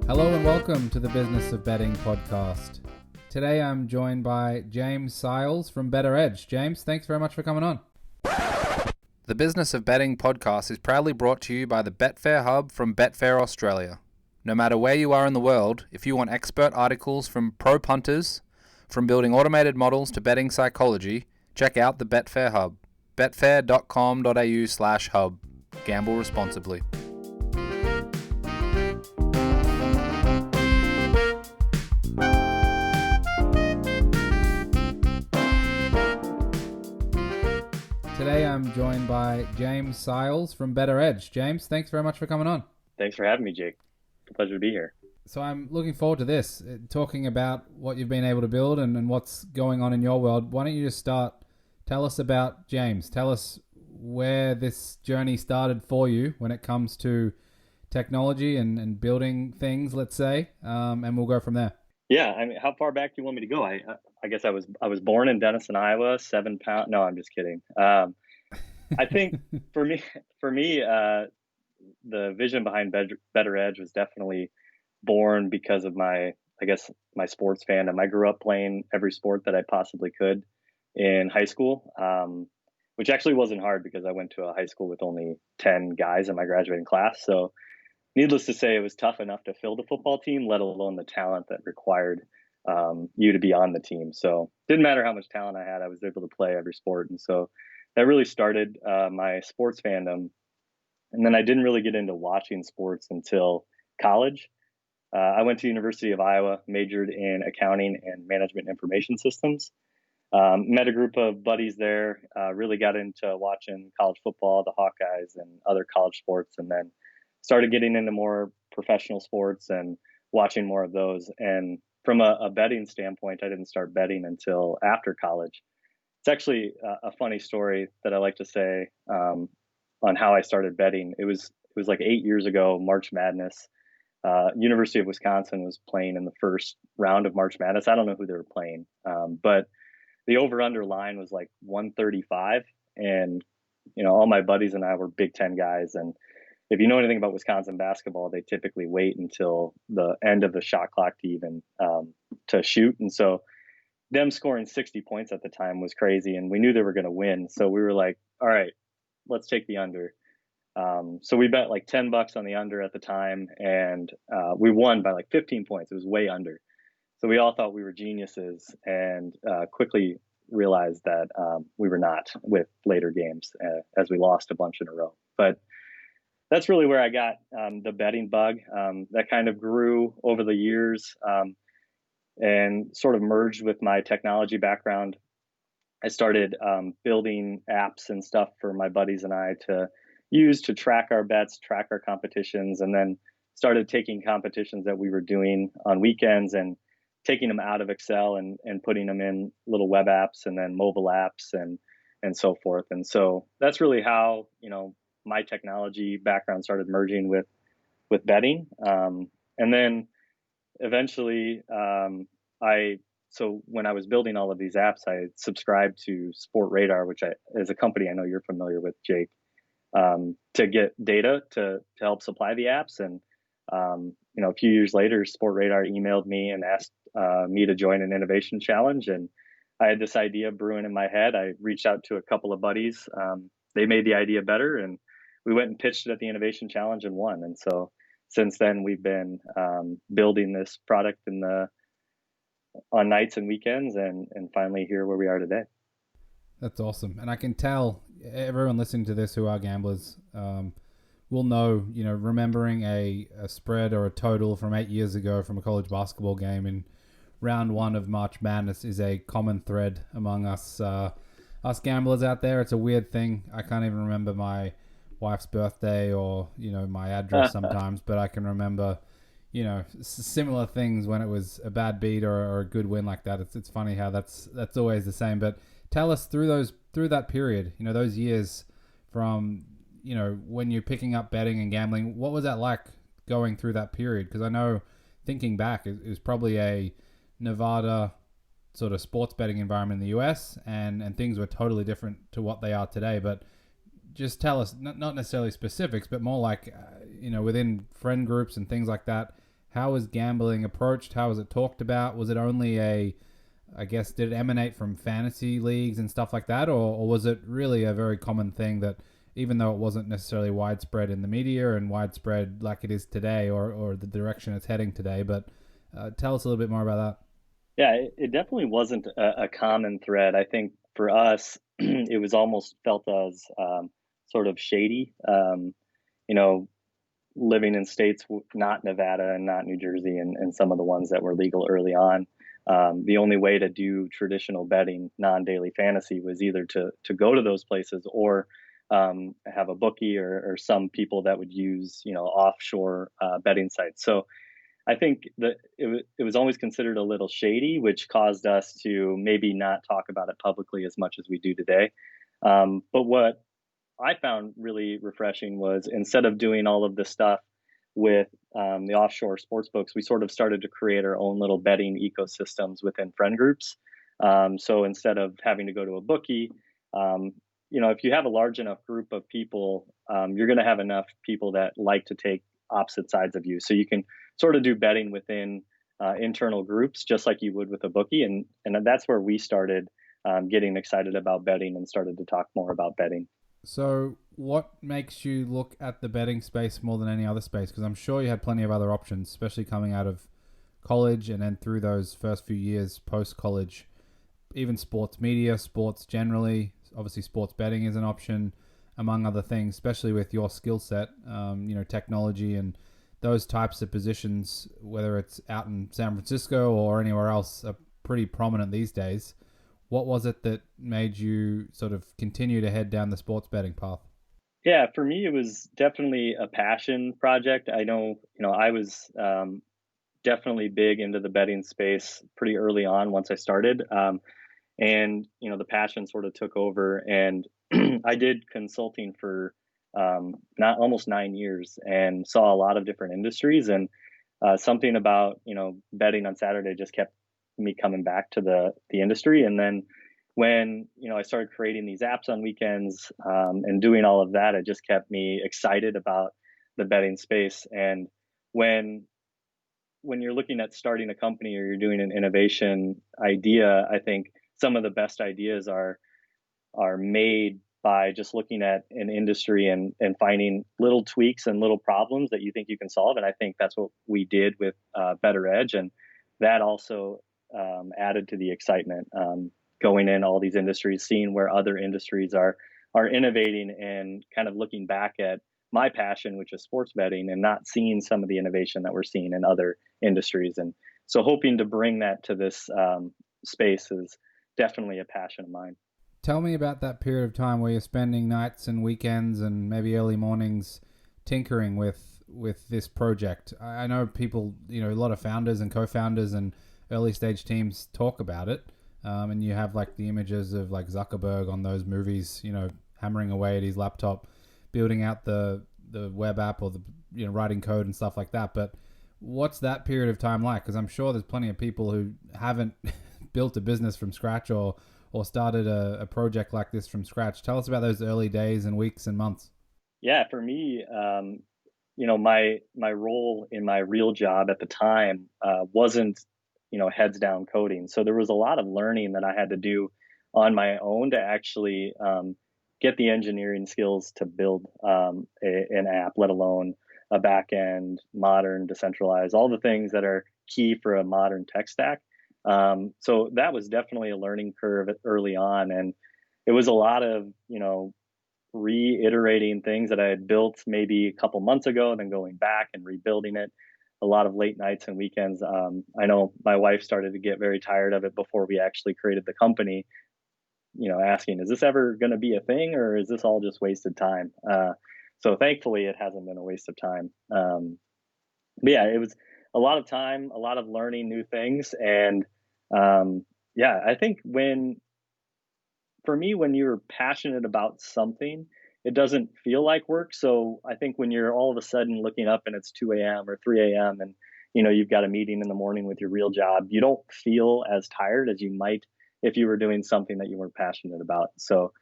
Hello and welcome to the Business of Betting podcast. Today I'm joined by James Seils from Bettor Edge. James, thanks very much for coming on. The Business of Betting podcast is proudly brought to you by the Betfair Hub from Betfair Australia. No matter where you are in the world, if you want expert articles from pro punters, from building automated models to betting psychology, check out the Betfair Hub. betfair.com.au/hub. Gamble responsibly. Today I'm joined by James Seils from Bettor Edge. James, thanks very much for coming on. Thanks for having me, Jake. It's a pleasure to be here. So I'm looking forward to this, talking about what you've been able to build and what's going on in your world. Why don't you just tell us about James. Tell us where this journey started for you when it comes to technology and building things, let's say, and we'll go from there. Yeah, I mean, how far back do you want me to go? I guess I was born in Denison, Iowa, 7 pound. No, I'm just kidding. I think for me, the vision behind Bettor Edge was definitely born because of my sports fandom. I grew up playing every sport that I possibly could in high school, which actually wasn't hard because I went to a high school with only 10 guys in my graduating class. So needless to say, it was tough enough to fill the football team, let alone the talent that required you to be on the team. So it didn't matter how much talent I had, I was able to play every sport. And so that really started my sports fandom. And then I didn't really get into watching sports until college. I went to University of Iowa, majored in accounting and management information systems. Met a group of buddies there, really got into watching college football, the Hawkeyes and other college sports, and then started getting into more professional sports and watching more of those. And from a betting standpoint, I didn't start betting until after college. It's actually a funny story that I like to say on how I started betting. It was like 8 years ago, March Madness. University of Wisconsin was playing in the first round of March Madness. I don't know who they were playing, but the over-under line was like 135. And, all my buddies and I were Big Ten guys. And if you know anything about Wisconsin basketball, they typically wait until the end of the shot clock to even to shoot. And so them scoring 60 points at the time was crazy. And we knew they were going to win. So we were like, all right, let's take the under. So we bet like $10 on the under at the time, and we won by like 15 points. It was way under. So we all thought we were geniuses, and quickly realized that we were not with later games as we lost a bunch in a row. But that's really where I got the betting bug. That kind of grew over the years and sort of merged with my technology background. I started building apps and stuff for my buddies and I to use to track our bets, track our competitions, and then started taking competitions that we were doing on weekends and taking them out of Excel and putting them in little web apps and then mobile apps and so forth. And so that's really how, my technology background started merging with betting. And then eventually so when I was building all of these apps, I subscribed to Sport Radar, which is a company I know you're familiar with, Jake, to get data to help supply the apps. And, a few years later, Sport Radar emailed me and asked me to join an innovation challenge. And I had this idea brewing in my head. I reached out to a couple of buddies. They made the idea better, and we went and pitched it at the innovation challenge and won. And so since then, we've been building this product on nights and weekends, and finally here where we are today. That's awesome. And I can tell everyone listening to this who are gamblers will know, remembering a spread or a total from 8 years ago from a college basketball game in round 1 of March Madness is a common thread among us gamblers out there. It's a weird thing. I can't even remember my wife's birthday or, my address sometimes, but I can remember, similar things when it was a bad beat or a good win like that. It's funny how that's always the same. But tell us through that period, those years from, when you're picking up betting and gambling, what was that like going through that period? Because I know thinking back, it was probably a Nevada sort of sports betting environment in the US, and things were totally different to what they are today. But just tell us, not necessarily specifics, but more like, within friend groups and things like that, how was gambling approached? How was it talked about? Was it only I guess, did it emanate from fantasy leagues and stuff like that? Or was it really a very common thing that, even though it wasn't necessarily widespread in the media and widespread like it is today, or the direction it's heading today, but tell us a little bit more about Yeah, it definitely wasn't a common thread. I think for us, it was almost felt as sort of shady. You know, living in states not Nevada and not New Jersey, and some of the ones that were legal early on. The only way to do traditional betting, non-daily fantasy, was either to go to those places or have a bookie, or some people that would use offshore betting sites. So I think that it was always considered a little shady, which caused us to maybe not talk about it publicly as much as we do today. But what I found really refreshing was, instead of doing all of this stuff with the offshore sports books, we sort of started to create our own little betting ecosystems within friend groups. So instead of having to go to a bookie, um, if you have a large enough group of people, you're going to have enough people that like to take opposite sides of you. So you can sort of do betting within internal groups, just like you would with a bookie. And that's where we started getting excited about betting and started to talk more about betting. So, what makes you look at the betting space more than any other space? Because I'm sure you had plenty of other options, especially coming out of college and then through those first few years post college. Even sports media, sports generally, obviously sports betting is an option, among other things, especially with your skill set, technology and those types of positions, whether it's out in San Francisco or anywhere else, are pretty prominent these days. What was it that made you sort of continue to head down the sports betting path? Yeah, for me, it was definitely a passion project. I know, I was definitely big into the betting space pretty early on once I started. And, the passion sort of took over. And I did consulting for not almost 9 years, and saw a lot of different industries. And something about, betting on Saturday just kept me coming back to the industry. And then when I started creating these apps on weekends, and doing all of that, it just kept me excited about the betting space. And when you're looking at starting a company, or you're doing an innovation idea, I think some of the best ideas are made by just looking at an industry, and finding little tweaks and little problems that you think you can solve. And I think that's what we did with Bettor Edge, and that also added to the excitement. Going in all these industries, seeing where other industries are innovating, and kind of looking back at my passion, which is sports betting, and not seeing some of the innovation that we're seeing in other industries. And so, hoping to bring that to this space is definitely a passion of mine. Tell me about that period of time where you're spending nights and weekends and maybe early mornings tinkering with this project. I know people, a lot of founders and co-founders and early stage teams talk about it, and you have like the images of like Zuckerberg on those movies, hammering away at his laptop, building out the web app, or the writing code and stuff like that. But what's that period of time like? Because I'm sure there's plenty of people who haven't built a business from scratch, or started a project like this from scratch. Tell us about those early days and weeks and months. Yeah, for me, my role in my real job at the time wasn't heads down coding. So there was a lot of learning that I had to do on my own to actually get the engineering skills to build an app, let alone a back end, modern, decentralized, all the things that are key for a modern tech stack. So that was definitely a learning curve early on, and it was a lot of reiterating things that I had built maybe a couple months ago, and then going back and rebuilding it. A lot of late nights and weekends. I know my wife started to get very tired of it before we actually created the company. Asking, "Is this ever going to be a thing, or is this all just wasted time?" So thankfully, it hasn't been a waste of time. But yeah, it was a lot of time, a lot of learning new things, and yeah, I think for me, when you're passionate about something, it doesn't feel like work. So I think when you're all of a sudden looking up and it's 2 a.m. or 3 a.m. and you've got a meeting in the morning with your real job, you don't feel as tired as you might if you were doing something that you weren't passionate about. So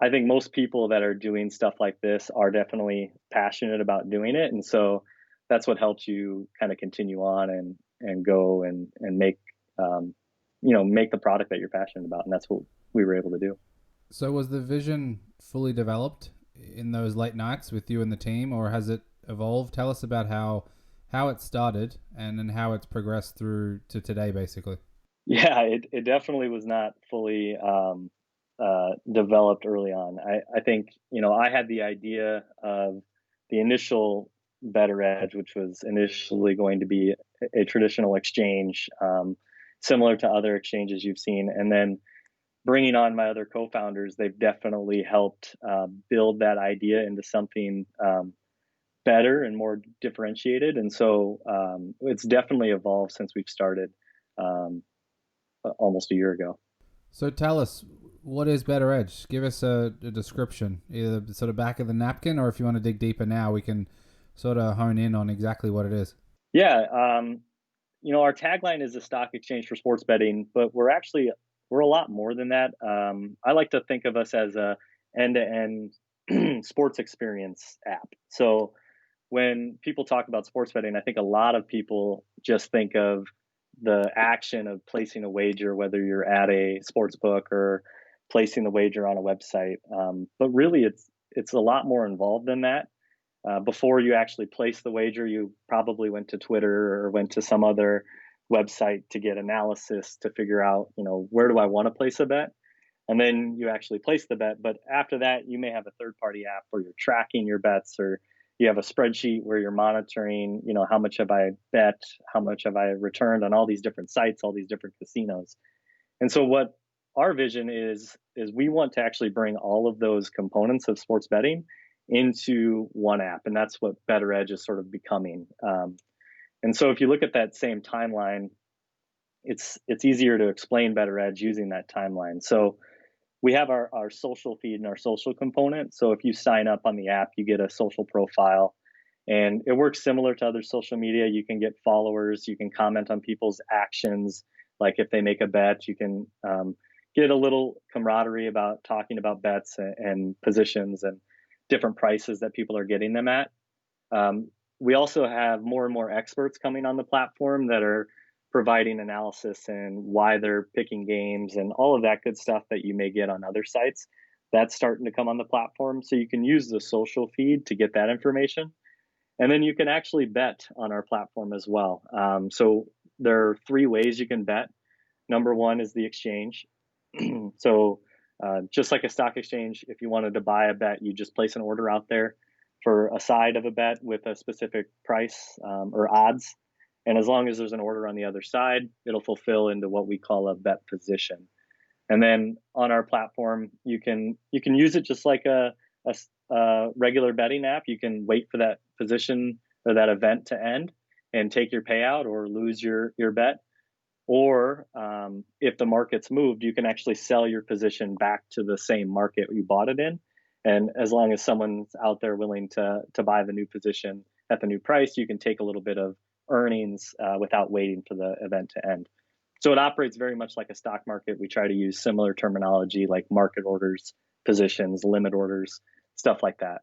I think most people that are doing stuff like this are definitely passionate about doing it. And so that's what helps you kind of continue on and go and make, make the product that you're passionate about. And that's what we were able to do. So was the vision fully developed in those late nights with you and the team, or has it evolved? Tell us about how it started and then how it's progressed through to today, basically. Yeah, it definitely was not fully developed early on. I think, I had the idea of the initial Bettor Edge, which was initially going to be a traditional exchange, similar to other exchanges you've seen. And then bringing on my other co-founders, they've definitely helped build that idea into something better and more differentiated. And so it's definitely evolved since we've started almost a year ago. So tell us, what is Bettor Edge? Give us a description, either sort of back of the napkin, or if you want to dig deeper now, we can sort of hone in on exactly what it is. Yeah, our tagline is a stock exchange for sports betting, but we're a lot more than that. I like to think of us as a end-to-end sports experience app. So when people talk about sports betting, I think a lot of people just think of the action of placing a wager, whether you're at a sports book or placing the wager on a website. But really, it's a lot more involved than that. Before you actually place the wager, you probably went to Twitter or went to some other website to get analysis to figure out, where do I want to place a bet? And then you actually place the bet. But after that, you may have a third party app where you're tracking your bets, or you have a spreadsheet where you're monitoring, how much have I bet, how much have I returned on all these different sites, all these different casinos. And so what our vision is we want to actually bring all of those components of sports betting into one app. And that's what Bettor Edge is sort of becoming. And so if you look at that same timeline, it's easier to explain Bettor Edge using that timeline. So we have our social feed and our social component. So if you sign up on the app, you get a social profile, and it works similar to other social media. You can get followers, you can comment on people's actions. Like if they make a bet, you can get a little camaraderie about talking about bets and positions and different prices that people are getting them at. We also have more and more experts coming on the platform that are providing analysis and why they're picking games and all of that good stuff that you may get on other sites. That's starting to come on the platform. So you can use the social feed to get that information. And then you can actually bet on our platform as well. So there are 3 ways you can bet. Number one is the exchange. So just like a stock exchange, if you wanted to buy a bet, you just place an order out there for a side of a bet with a specific price or odds. And as long as there's an order on the other side, it'll fulfill into what we call a bet position. And then on our platform, you can use it just like a regular betting app. You can wait for that position or that event to end and take your payout or lose your bet. Or if the market's moved, you can actually sell your position back to the same market you bought it in. And as long as someone's out there willing to buy the new position at the new price, you can take a little bit of earnings without waiting for the event to end. So it operates very much like a stock market. We try to use similar terminology like market orders, positions, limit orders, stuff like that.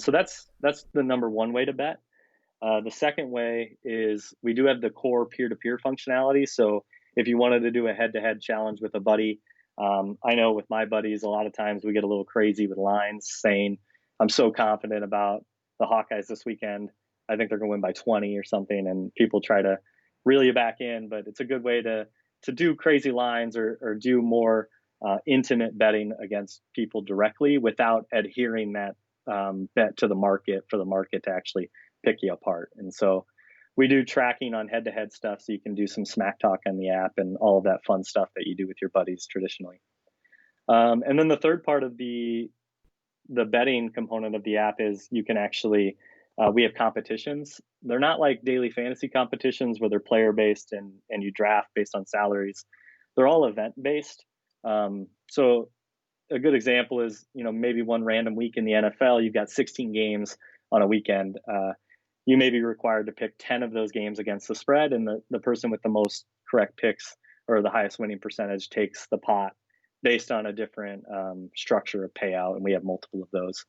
So that's the number one way to bet. The second way is we do have the core peer-to-peer functionality. So if you wanted to do a head-to-head challenge with a buddy, I know with my buddies, a lot of times we get a little crazy with lines saying, I'm so confident about the Hawkeyes this weekend. I think they're going to win by 20 or something. And people try to reel you back in, but it's a good way to do crazy lines or do more intimate betting against people directly without adhering that bet to the market for the market to actually pick you apart. And so we do tracking on head-to-head stuff, so you can do some smack talk on the app and all of that fun stuff that you do with your buddies traditionally. And then the third part of the betting component of the app is you can actually we have competitions. They're not like daily fantasy competitions where they're player based and you draft based on salaries. They're all event based. So a good example is, maybe one random week in the NFL, you've got 16 games on a weekend. you may be required to pick 10 of those games against the spread, and the person with the most correct picks or the highest winning percentage takes the pot based on a different structure of payout, and we have multiple of those.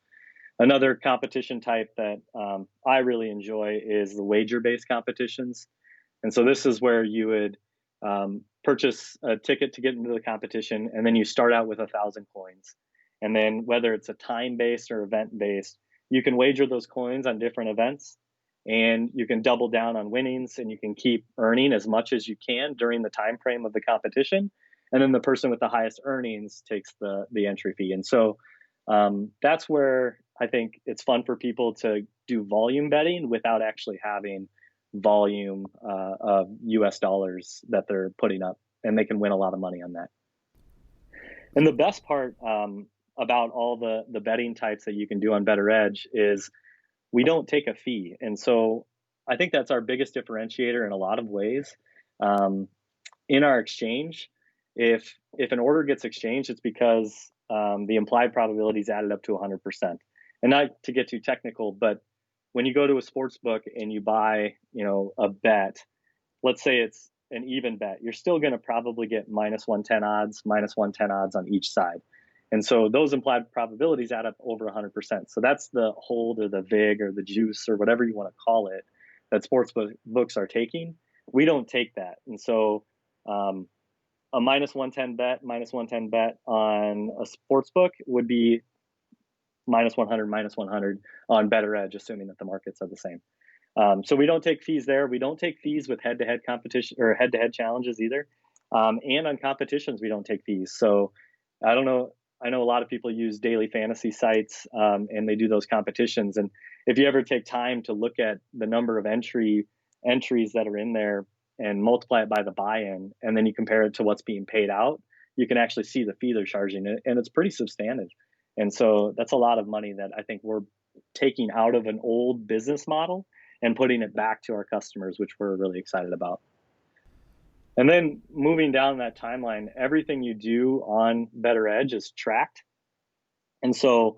Another competition type that I really enjoy is the wager-based competitions. And so this is where you would purchase a ticket to get into the competition, and then you start out with 1,000 coins. And then whether it's a time-based or event-based, you can wager those coins on different events, and you can double down on winnings, and you can keep earning as much as you can during the time frame of the competition. And then the person with the highest earnings takes the entry fee. And so that's where I think it's fun for people to do volume betting without actually having volume of US dollars that they're putting up, and they can win a lot of money on that. And the best part about all the betting types that you can do on Bettor Edge is we don't take a fee. And so I think that's our biggest differentiator in a lot of ways. In our exchange, if an order gets exchanged, it's because the implied probabilities added up to 100%. And not to get too technical, but when you go to a sports book and you buy, a bet, let's say it's an even bet, you're still going to probably get minus 110 odds, minus 110 odds on each side. And so those implied probabilities add up over 100%. So that's the hold or the vig or the juice or whatever you want to call it that sports books are taking. We don't take that. And so a minus 110 bet on a sports book would be minus 100 on Bettor Edge, assuming that the markets are the same. So we don't take fees there. We don't take fees with head-to-head competition or head-to-head challenges either. And on competitions, we don't take fees. So I don't know. I know a lot of people use daily fantasy sites and they do those competitions. And if you ever take time to look at the number of entries that are in there and multiply it by the buy-in, and then you compare it to what's being paid out, you can actually see the fee they're charging, and it's pretty substantive. And so that's a lot of money that I think we're taking out of an old business model and putting it back to our customers, which we're really excited about. And then moving down that timeline, everything you do on Bettor Edge is tracked. And so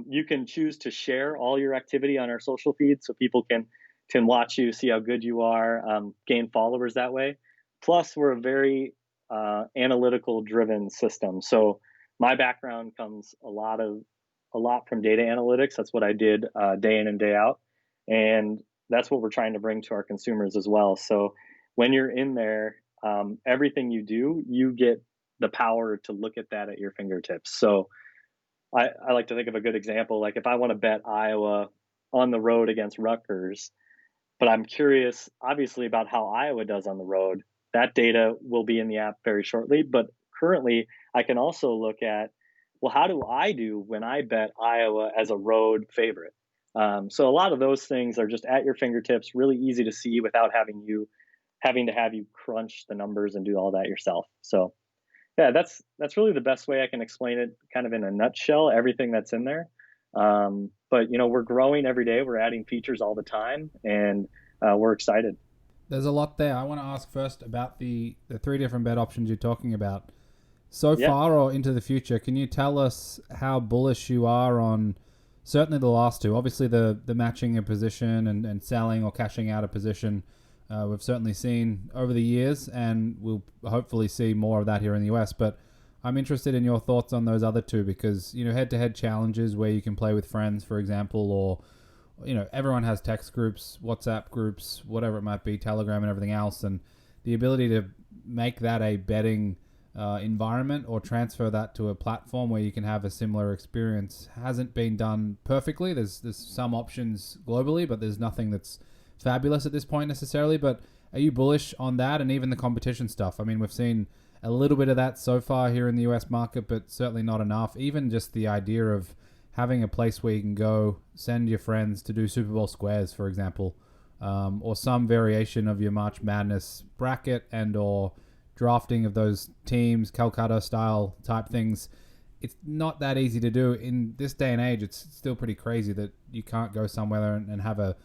you can choose to share all your activity on our social feed so people can watch you, see how good you are, gain followers that way. Plus, we're a very analytical driven system. So my background comes a lot from data analytics. That's what I did day in and day out. And that's what we're trying to bring to our consumers as well. So when you're in there, everything you do, you get the power to look at that at your fingertips. So I like to think of a good example. Like if I want to bet Iowa on the road against Rutgers, but I'm curious, obviously, about how Iowa does on the road, that data will be in the app very shortly. But currently, I can also look at, well, how do I do when I bet Iowa as a road favorite? So a lot of those things are just at your fingertips, really easy to see without having to have you crunch the numbers and do all that yourself. So yeah, that's really the best way I can explain it, kind of in a nutshell, everything that's in there. But we're growing every day. We're adding features all the time, and we're excited. There's a lot there. I want to ask first about the 3 different bet options you're talking about. So far or into the future, can you tell us how bullish you are on certainly the last 2? Obviously, the matching a position and selling or cashing out a position, we've certainly seen over the years, and we'll hopefully see more of that here in the US. But I'm interested in your thoughts on those other 2 because, head-to-head challenges where you can play with friends, for example, or, everyone has text groups, WhatsApp groups, whatever it might be, Telegram and everything else. And the ability to make that a betting environment or transfer that to a platform where you can have a similar experience hasn't been done perfectly. There's some options globally, but there's nothing that's fabulous at this point necessarily. But are you bullish on that and even the competition stuff? I mean, we've seen a little bit of that so far here in the US market, but certainly not enough. Even just the idea of having a place where you can go send your friends to do Super Bowl squares, for example, or some variation of your March Madness bracket and or drafting of those teams, Calcutta style type things. It's not that easy to do in this day and age. It's still pretty crazy that you can't go somewhere and have a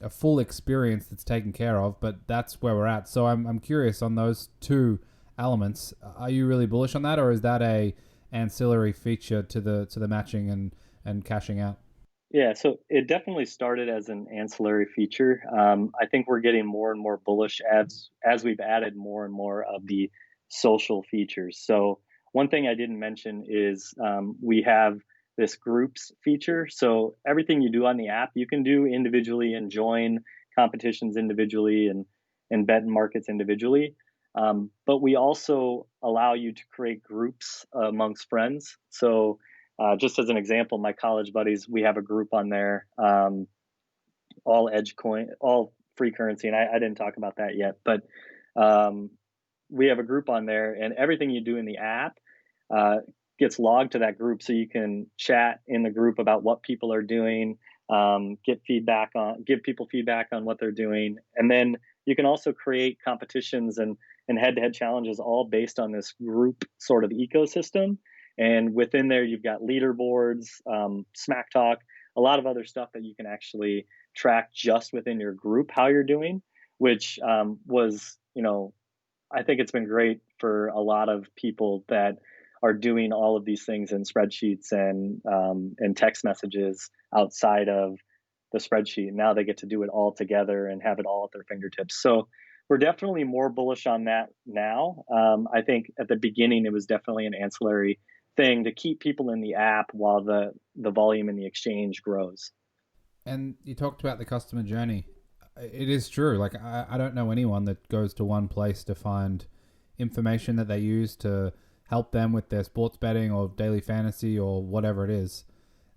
full experience that's taken care of, but that's where we're at. So I'm curious on those 2 elements. Are you really bullish on that, or is that a ancillary feature to the matching and cashing out? Yeah, so it definitely started as an ancillary feature. I think we're getting more and more bullish as we've added more and more of the social features. So one thing I didn't mention is we have this groups feature. So everything you do on the app, you can do individually and join competitions individually and bet markets individually. But we also allow you to create groups amongst friends. So just as an example, my college buddies, we have a group on there, all edge coin, all free currency. And I didn't talk about that yet, but um, we have a group on there, and everything you do in the app uh, gets logged to that group. So you can chat in the group about what people are doing, give people feedback on what they're doing. And then you can also create competitions and head-to-head challenges all based on this group sort of ecosystem. And within there, you've got leaderboards, smack talk, a lot of other stuff that you can actually track just within your group how you're doing, which was, I think it's been great for a lot of people that are doing all of these things in spreadsheets and text messages outside of the spreadsheet. Now they get to do it all together and have it all at their fingertips. So we're definitely more bullish on that now. I think at the beginning it was definitely an ancillary thing to keep people in the app while the volume in the exchange grows. And you talked about the customer journey. It is true. Like, I don't know anyone that goes to one place to find information that they use to help them with their sports betting or daily fantasy or whatever it is.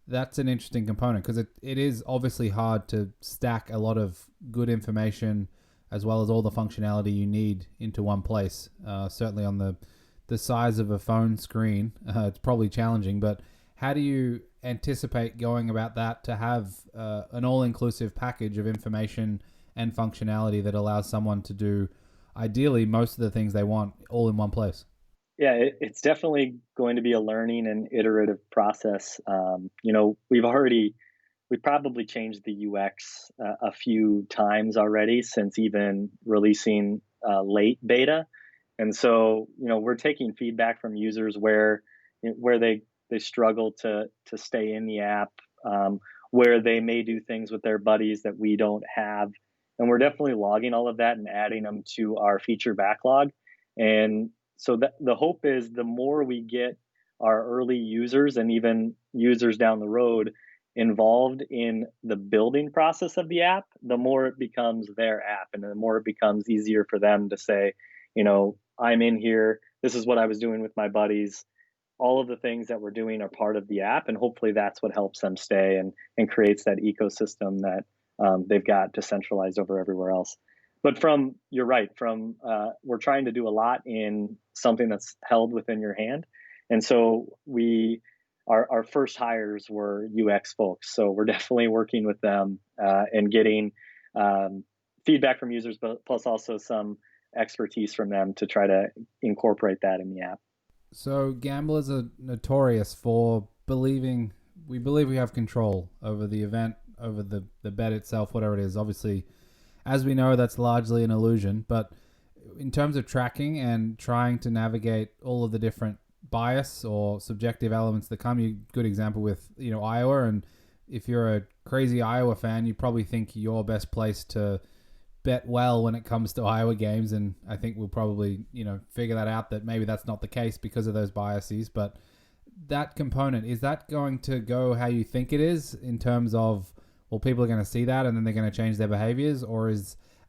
That's an interesting component because it is obviously hard to stack a lot of good information as well as all the functionality you need into one place. Certainly on the size of a phone screen, it's probably challenging. But how do you anticipate going about that to have an all-inclusive package of information and functionality that allows someone to do ideally most of the things they want all in one place? Yeah, it's definitely going to be a learning and iterative process. We probably changed the UX a few times already since even releasing late beta, and so we're taking feedback from users where they struggle to stay in the app, where they may do things with their buddies that we don't have, and we're definitely logging all of that and adding them to our feature backlog. And so the hope is the more we get our early users and even users down the road involved in the building process of the app, the more it becomes their app and the more it becomes easier for them to say, I'm in here. This is what I was doing with my buddies. All of the things that we're doing are part of the app. And hopefully that's what helps them stay and creates that ecosystem that they've got decentralized over everywhere else. But you're right, we're trying to do a lot in something that's held within your hand. And so our first hires were UX folks. So we're definitely working with them and getting feedback from users, but plus also some expertise from them to try to incorporate that in the app. So gamblers are notorious for we believe we have control over the event, over the bet itself, whatever it is. Obviously, as we know, that's largely an illusion. But in terms of tracking and trying to navigate all of the different bias or subjective elements that come, you good example with Iowa. And if you're a crazy Iowa fan, you probably think you're best placed to bet well when it comes to Iowa games. And I think we'll probably figure that out that maybe that's not the case because of those biases. But that component, is that going to go how you think it is in terms of, well, people are going to see that and then they're going to change their behaviors? Or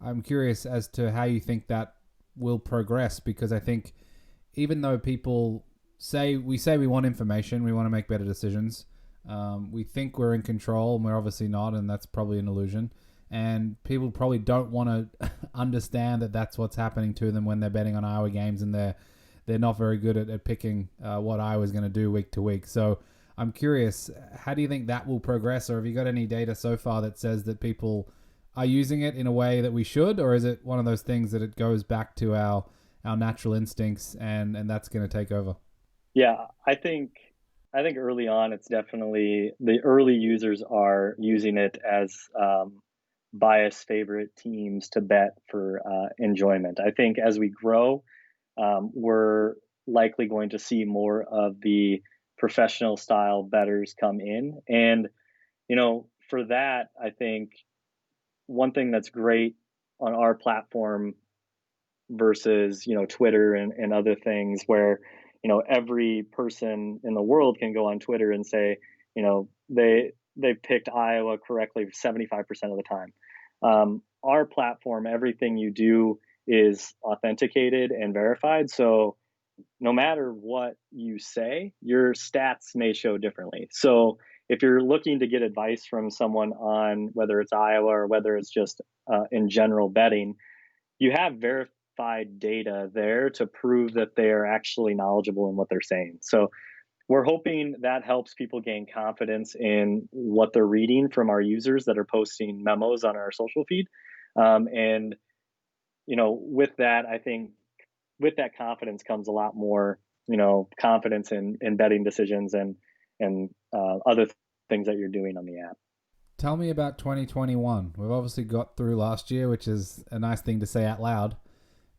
I'm curious as to how you think that will progress, because I think even though people say we want information, we want to make better decisions, we think we're in control and we're obviously not, and that's probably an illusion. And people probably don't want to understand that that's what's happening to them when they're betting on Iowa games, and they're not very good at picking what Iowa's going to do week to week. So I'm curious, how do you think that will progress? Or have you got any data so far that says that people are using it in a way that we should? Or is it one of those things that it goes back to our natural instincts and that's going to take over? Yeah, I think early on, it's definitely the early users are using it as bias favorite teams to bet for enjoyment. I think as we grow, we're likely going to see more of the professional style bettors come in. And For that, I think one thing that's great on our platform versus Twitter and other things where every person in the world can go on Twitter and say they picked Iowa correctly 75% of the time. Our platform, everything you do is authenticated and verified, so no matter what you say, your stats may show differently. So if you're looking to get advice from someone on whether it's Iowa or whether it's just in general betting, you have verified data there to prove that they are actually knowledgeable in what they're saying. So we're hoping that helps people gain confidence in what they're reading from our users that are posting memos on our social feed. And, with that, I think with that confidence comes a lot more, confidence in betting decisions and other things that you're doing on the app. Tell me about 2021. We've obviously got through last year, which is a nice thing to say out loud.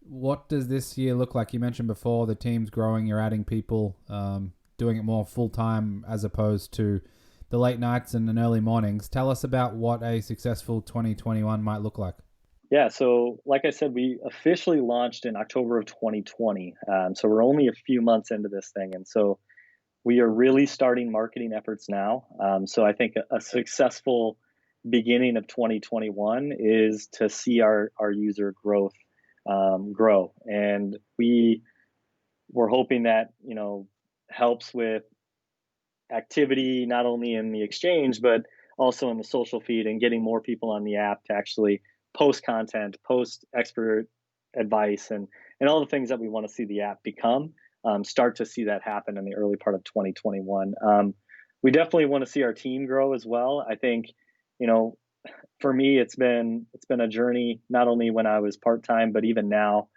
What does this year look like? You mentioned before the team's growing, you're adding people, doing it more full-time as opposed to the late nights and early mornings. Tell us about what a successful 2021 might look like. Yeah, so like I said, we officially launched in October of 2020. So we're only a few months into this thing. And so we are really starting marketing efforts now. So I think a successful beginning of 2021 is to see our user growth grow. And we're hoping that, helps with activity, not only in the exchange, but also in the social feed and getting more people on the app to actually post content, post expert advice, and all the things that we want to see the app become. Start to see that happen in the early part of 2021. We definitely want to see our team grow as well. I think, for me, it's been a journey, not only when I was part-time, but even now,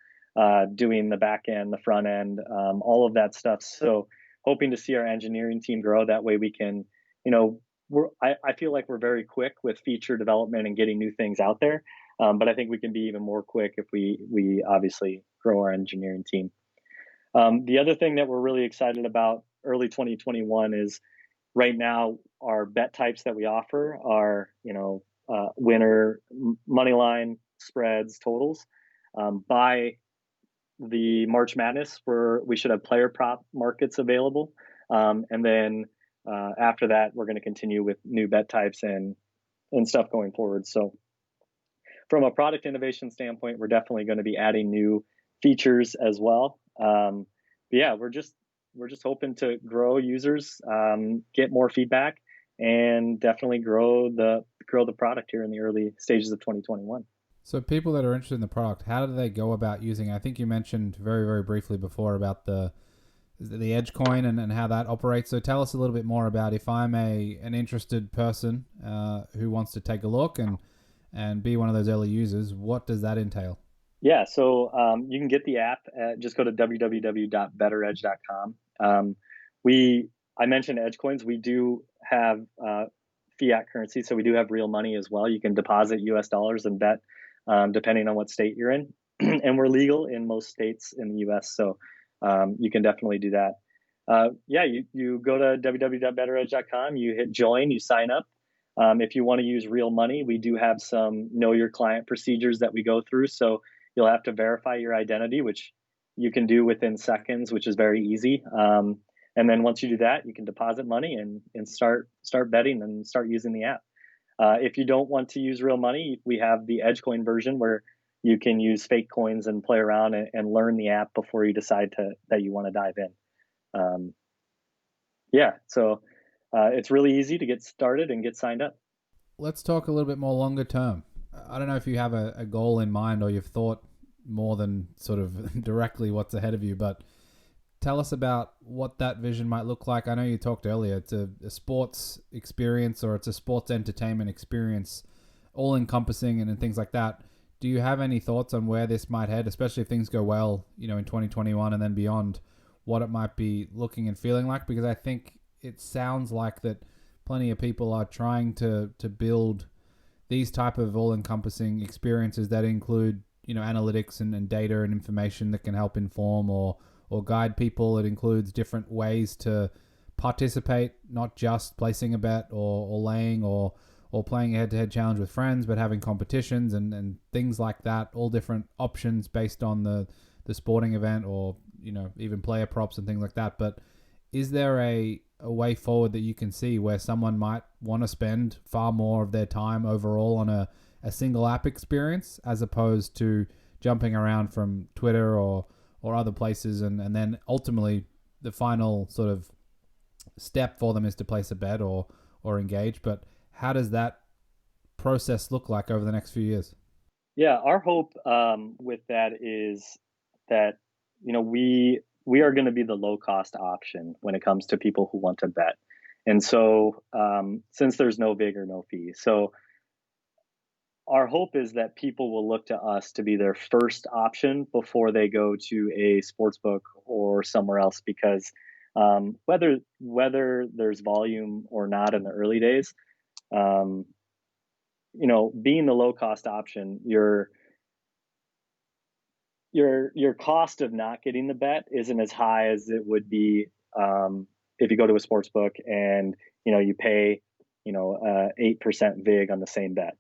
doing the back end, the front end, all of that stuff. So hoping to see our engineering team grow. That way we can, I feel like we're very quick with feature development and getting new things out there. But I think we can be even more quick if we obviously grow our engineering team. The other thing that we're really excited about early 2021 is right now our bet types that we offer are, winner, money line, spreads, totals. By the March Madness, we should have player prop markets available. And then after that, we're going to continue with new bet types and stuff going forward. So from a product innovation standpoint, we're definitely going to be adding new features as well. But yeah, we're just hoping to grow users, get more feedback, and definitely grow the product here in the early stages of 2021. So people that are interested in the product, how do they go about using it? I think you mentioned very, very briefly before about the Edge coin and how that operates. So tell us a little bit more about if I'm an interested person who wants to take a look and be one of those early users, what does that entail? Yeah, so you can get the app. Just go to www.bettoredge.com. I mentioned Edge coins. We do have fiat currency, so we do have real money as well. You can deposit US dollars and bet depending on what state you're in. And we're legal in most states in the US, so you can definitely do that. You go to www.bettoredge.com, you hit join, you sign up. If you want to use real money, we do have some know your client procedures that we go through. So you'll have to verify your identity, which you can do within seconds, which is very easy. And then once you do that, you can deposit money and start betting and start using the app. If you don't want to use real money, we have the Edge coin version where you can use fake coins and play around and learn the app before you decide that you want to dive in. So it's really easy to get started and get signed up. Let's talk a little bit more longer term. I don't know if you have a goal in mind or you've thought more than sort of directly what's ahead of you, but tell us about what that vision might look like. I know you talked earlier, it's a sports experience or it's a sports entertainment experience, all encompassing and things like that. Do you have any thoughts on where this might head, especially if things go well, in 2021 and then beyond, what it might be looking and feeling like? Because I think it sounds like that plenty of people are trying to build these type of all-encompassing experiences that include, analytics and data and information that can help inform or guide people. It includes different ways to participate, not just placing a bet or laying or playing a head-to-head challenge with friends, but having competitions and things like that, all different options based on the sporting event, or even player props and things like that. But is there a way forward that you can see where someone might want to spend far more of their time overall on a single app experience, as opposed to jumping around from Twitter or other places, and then ultimately the final sort of step for them is to place a bet or engage? But how does that process look like over the next few years? Yeah, our hope with that is that we are going to be the low cost option when it comes to people who want to bet. And so since there's no vig or no fee, so our hope is that people will look to us to be their first option before they go to a sports book or somewhere else, because whether there's volume or not in the early days, um, being the low cost option, your cost of not getting the bet isn't as high as it would be if you go to a sports book and you pay 8% vig on the same bet.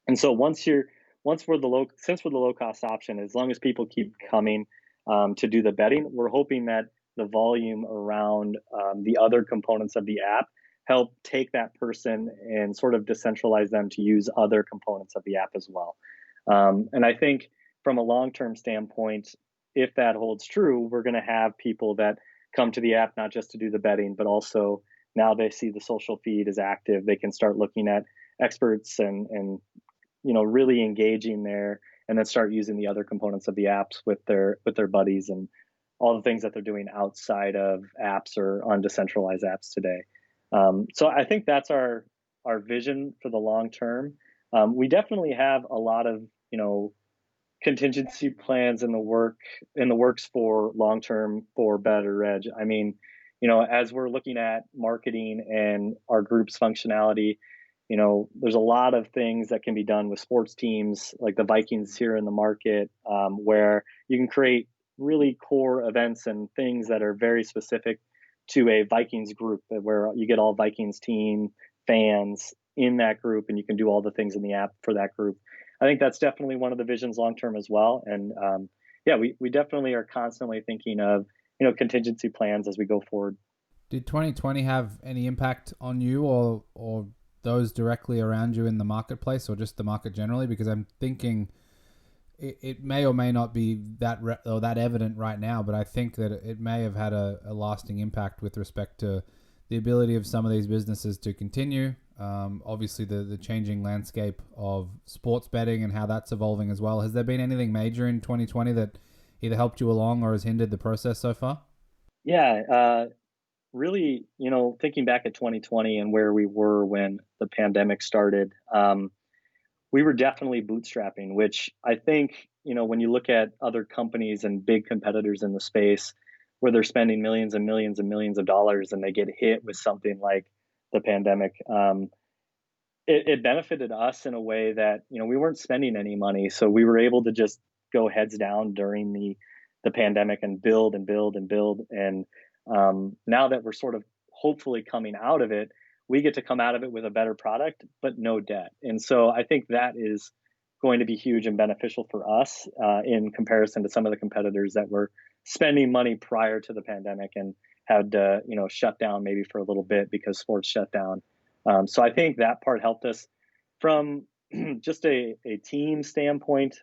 And so since we're the low cost option, as long as people keep coming to do the betting, we're hoping that the volume around the other components of the app help take that person and sort of decentralize them to use other components of the app as well. And I think from a long-term standpoint, if that holds true, we're going to have people that come to the app not just to do the betting, but also now they see the social feed is active. They can start looking at experts and really engaging there, and then start using the other components of the apps with their buddies and all the things that they're doing outside of apps or on decentralized apps today. So I think that's our vision for the long term. We definitely have a lot of contingency plans in the works for long term for Bettor Edge. I mean, as we're looking at marketing and our group's functionality, there's a lot of things that can be done with sports teams like the Vikings here in the market, where you can create really core events and things that are very specific to a Vikings group, where you get all Vikings team fans in that group, and you can do all the things in the app for that group. I think that's definitely one of the visions long term as well. And we definitely are constantly thinking of contingency plans as we go forward. Did 2020 have any impact on you or those directly around you in the marketplace, or just the market generally? Because I'm thinking it may or may not be that evident right now, but I think that it may have had a lasting impact with respect to the ability of some of these businesses to continue. Obviously, the changing landscape of sports betting and how that's evolving as well. Has there been anything major in 2020 that either helped you along or has hindered the process so far? Yeah, really, thinking back at 2020 and where we were when the pandemic started, we were definitely bootstrapping, which I think, when you look at other companies and big competitors in the space where they're spending millions and millions and millions of dollars and they get hit with something like the pandemic, it benefited us in a way that, we weren't spending any money. So we were able to just go heads down during the pandemic and build and build and build. And now that we're sort of hopefully coming out of it, we get to come out of it with a better product, but no debt. And so I think that is going to be huge and beneficial for us in comparison to some of the competitors that were spending money prior to the pandemic and had to, shut down maybe for a little bit because sports shut down. So I think that part helped us from just a team standpoint.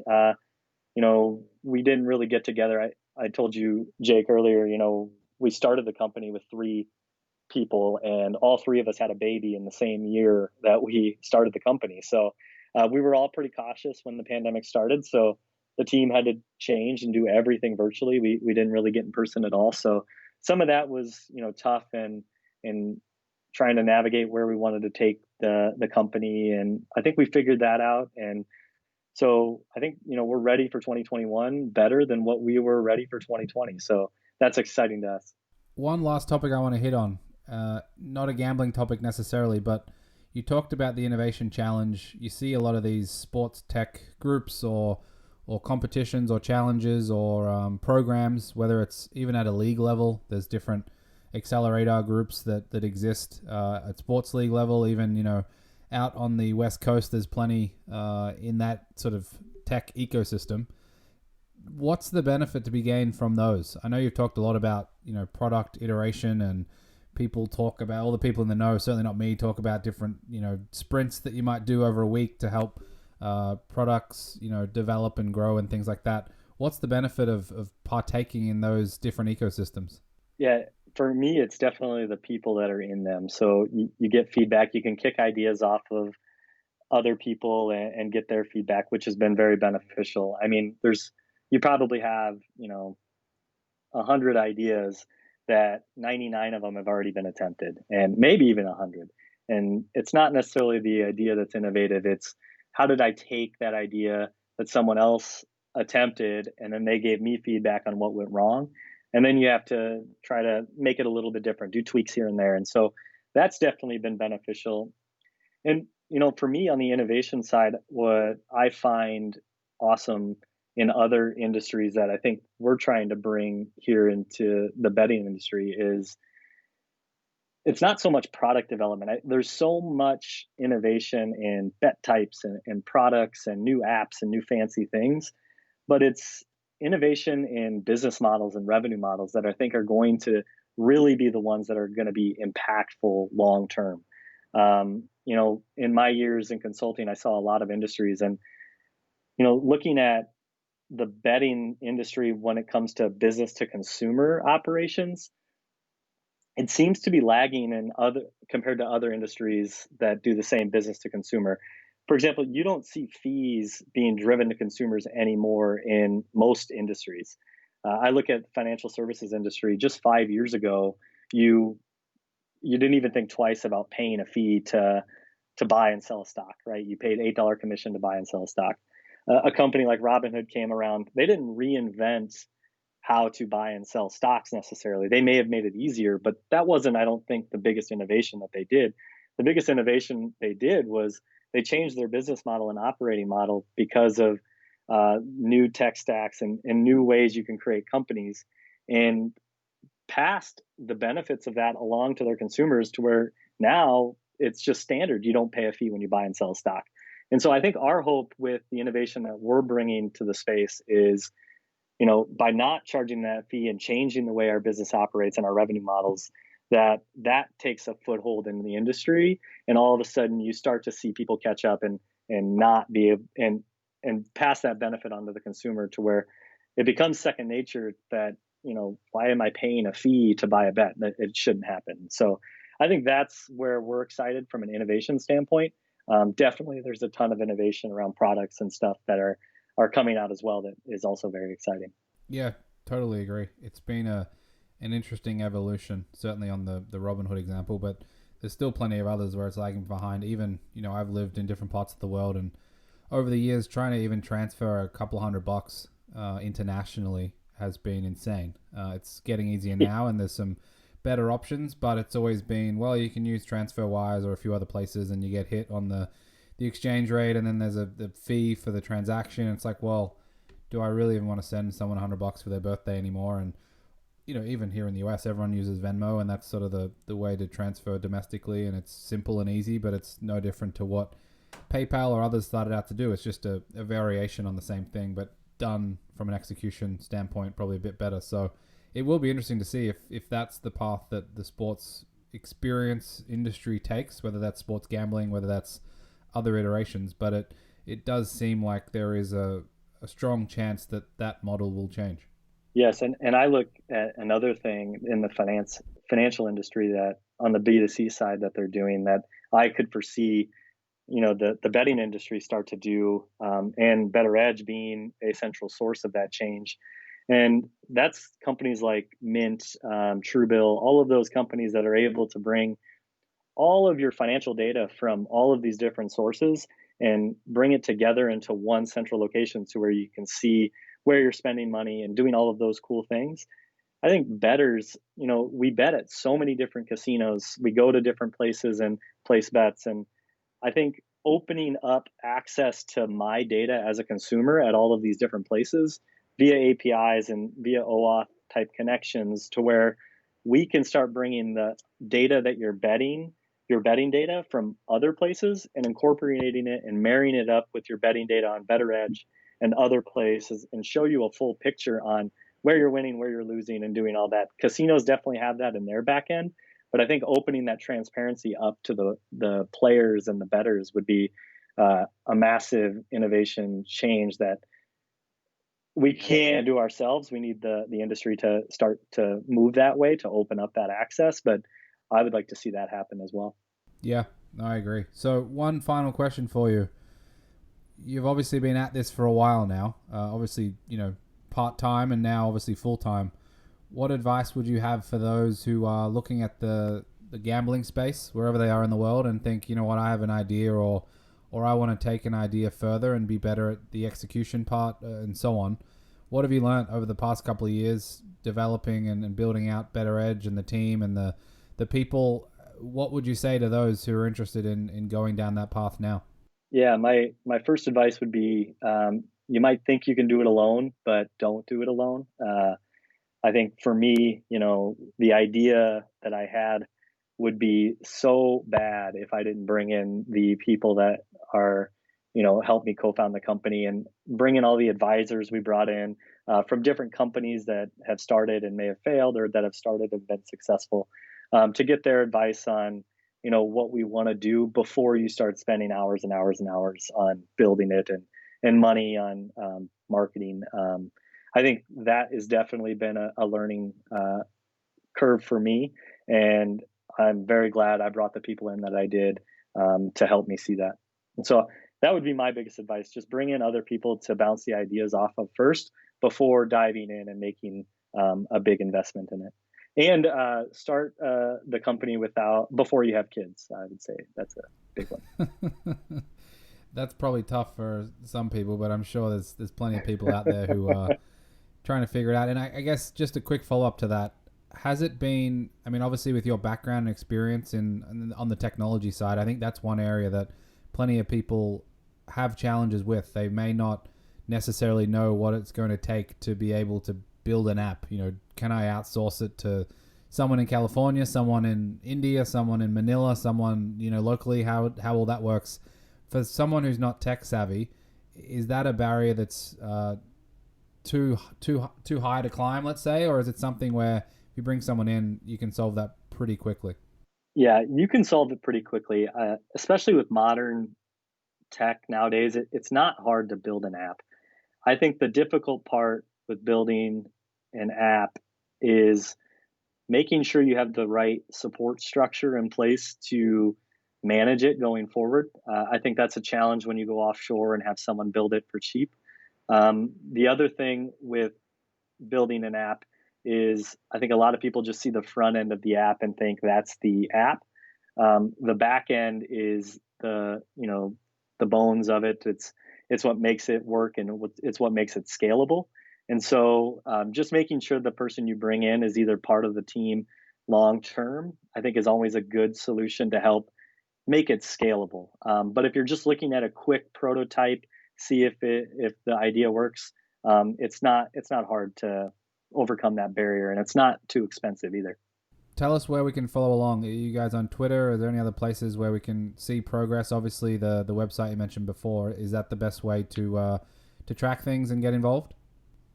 We didn't really get together. I told you, Jake, earlier, we started the company with 3 people, and all 3 of us had a baby in the same year that we started the company. So we were all pretty cautious when the pandemic started. So the team had to change and do everything virtually. We didn't really get in person at all. So some of that was, tough and trying to navigate where we wanted to take the company. And I think we figured that out. And so I think, we're ready for 2021 better than what we were ready for 2020. So that's exciting to us. One last topic I want to hit on, not a gambling topic necessarily, but you talked about the Innovation Challenge. You see a lot of these sports tech groups or competitions or challenges or programs, whether it's even at a league level. There's different accelerator groups that exist at sports league level. Even out on the West Coast, there's plenty in that sort of tech ecosystem. What's the benefit to be gained from those? I know you've talked a lot about product iteration, and people talk about, all the people in the know, certainly not me, talk about different sprints that you might do over a week to help products develop and grow and things like that. What's the benefit of partaking in those different ecosystems? Yeah, for me, it's definitely the people that are in them. So you get feedback, you can kick ideas off of other people and get their feedback, which has been very beneficial. I mean, you probably have 100 ideas that 99 of them have already been attempted, and maybe even 100. And it's not necessarily the idea that's innovative. It's how did I take that idea that someone else attempted, and then they gave me feedback on what went wrong. And then you have to try to make it a little bit different, do tweaks here and there. And so that's definitely been beneficial. And, for me on the innovation side, what I find awesome in other industries that I think we're trying to bring here into the betting industry is it's not so much product development. There's so much innovation in bet types and products and new apps and new fancy things, but it's innovation in business models and revenue models that I think are going to really be the ones that are going to be impactful long term. In my years in consulting, I saw a lot of industries, and looking at the betting industry when it comes to business to consumer operations, it seems to be lagging compared to other industries that do the same business to consumer. For example, you don't see fees being driven to consumers anymore in most industries. I look at the financial services industry. Just 5 years ago, you didn't even think twice about paying a fee to buy and sell a stock, right? You paid $8 commission to buy and sell a stock. A company like Robinhood came around. They didn't reinvent how to buy and sell stocks necessarily. They may have made it easier, but that wasn't, I don't think, the biggest innovation that they did. The biggest innovation they did was they changed their business model and operating model because of new tech stacks and new ways you can create companies, and passed the benefits of that along to their consumers to where now it's just standard. You don't pay a fee when you buy and sell a stock. And so I think our hope with the innovation that we're bringing to the space is, by not charging that fee and changing the way our business operates and our revenue models, that takes a foothold in the industry. And all of a sudden you start to see people catch up and not be able, and pass that benefit on to the consumer to where it becomes second nature that, why am I paying a fee to buy a bet? That it shouldn't happen. So I think that's where we're excited from an innovation standpoint. Definitely there's a ton of innovation around products and stuff that are coming out as well that is also very exciting. Yeah, totally agree. It's been an interesting evolution, certainly on the Robinhood example, but there's still plenty of others where it's lagging behind. Even, I've lived in different parts of the world, and over the years, trying to even transfer a couple $100 internationally has been insane. It's getting easier now, and there's some better options, but it's always been, well, you can use TransferWise or a few other places, and you get hit on the exchange rate, and then there's the fee for the transaction. It's like, well, do I really even want to send someone $100 for their birthday anymore? And even here in the US, everyone uses Venmo, and that's sort of the way to transfer domestically, and it's simple and easy, but it's no different to what PayPal or others started out to do. It's just a variation on the same thing, but done from an execution standpoint probably a bit better. So it will be interesting to see if that's the path that the sports experience industry takes, whether that's sports gambling, whether that's other iterations. But it does seem like there is a strong chance that model will change. Yes, and I look at another thing in the financial industry that on the B2C side that they're doing that I could foresee, the betting industry start to do, and Bettor Edge being a central source of that change. And that's companies like Mint, Truebill, all of those companies that are able to bring all of your financial data from all of these different sources and bring it together into one central location to where you can see where you're spending money and doing all of those cool things. I think bettors, we bet at so many different casinos. We go to different places and place bets. And I think opening up access to my data as a consumer at all of these different places via APIs and via OAuth type connections to where, we can start bringing the data that you're betting, your betting data from other places, and incorporating it and marrying it up with your betting data on Bettor Edge and other places, and show you a full picture on where you're winning, where you're losing, and doing all that. Casinos definitely have that in their back end, but I think opening that transparency up to the players and the bettors would be a massive innovation change that we can't do ourselves. We need the industry to start to move that way, to open up that access. But I would like to see that happen as well. Yeah, I agree. So one final question for you. You've obviously been at this for a while now. Obviously, part-time and now obviously full-time. What advice would you have for those who are looking at the gambling space, wherever they are in the world, and think, you know what, I have an idea, or I want to take an idea further and be better at the execution part and so on. What have you learned over the past couple of years developing and building out Bettor Edge and the team and the people? What would you say to those who are interested in going down that path now? Yeah, my first advice would be, you might think you can do it alone, but don't do it alone. I think for me, the idea that I had would be so bad if I didn't bring in the people that are, help me co-found the company, and bring in all the advisors we brought in from different companies that have started and may have failed, or that have started and been successful, to get their advice on, what we want to do before you start spending hours and hours and hours on building it, and money on marketing. I think that has definitely been a learning curve for me, and I'm very glad I brought the people in that I did to help me see that. And so that would be my biggest advice: just bring in other people to bounce the ideas off of first before diving in and making a big investment in it. And start the company before you have kids. I would say that's a big one. That's probably tough for some people, but I'm sure there's plenty of people out there who are trying to figure it out. And I guess just a quick follow-up to that. Has it been, obviously with your background and experience on the technology side, I think that's one area that plenty of people have challenges with. They may not necessarily know what it's going to take to be able to build an app. Can I outsource it to someone in California, someone in India, someone in Manila, someone, locally? How all that works. For someone who's not tech savvy, is that a barrier that's too high to climb, let's say, or is it something where if you bring someone in, you can solve that pretty quickly? Yeah, you can solve it pretty quickly, especially with modern tech nowadays. It's not hard to build an app. I think the difficult part with building an app is making sure you have the right support structure in place to manage it going forward. I think that's a challenge when you go offshore and have someone build it for cheap. The other thing with building an app is, I think a lot of people just see the front end of the app and think that's the app. The back end is the bones of it. It's what makes it work, and it's what makes it scalable. And so just making sure the person you bring in is either part of the team long term, I think, is always a good solution to help make it scalable. But if you're just looking at a quick prototype, see if the idea works, it's not hard to overcome that barrier, and it's not too expensive either. Tell us where we can follow along. Are you guys on Twitter? Are there any other places where we can see progress? Obviously, the website you mentioned before, is that the best way to track things and get involved?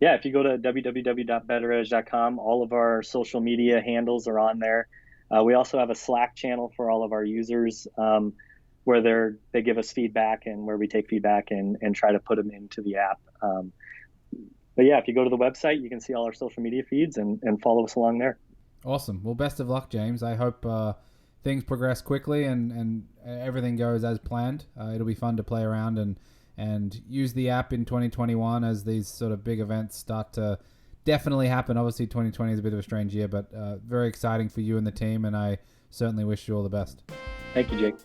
Yeah, if you go to www.bettoredge.com, all of our social media handles are on there. We also have a Slack channel for all of our users where they give us feedback, and where we take feedback and try to put them into the app. But yeah, if you go to the website, you can see all our social media feeds and follow us along there. Awesome. Well, best of luck, James. I hope things progress quickly and everything goes as planned. It'll be fun to play around and use the app in 2021 as these sort of big events start to definitely happen. Obviously, 2020 is a bit of a strange year, but very exciting for you and the team, and I certainly wish you all the best. Thank you, Jake.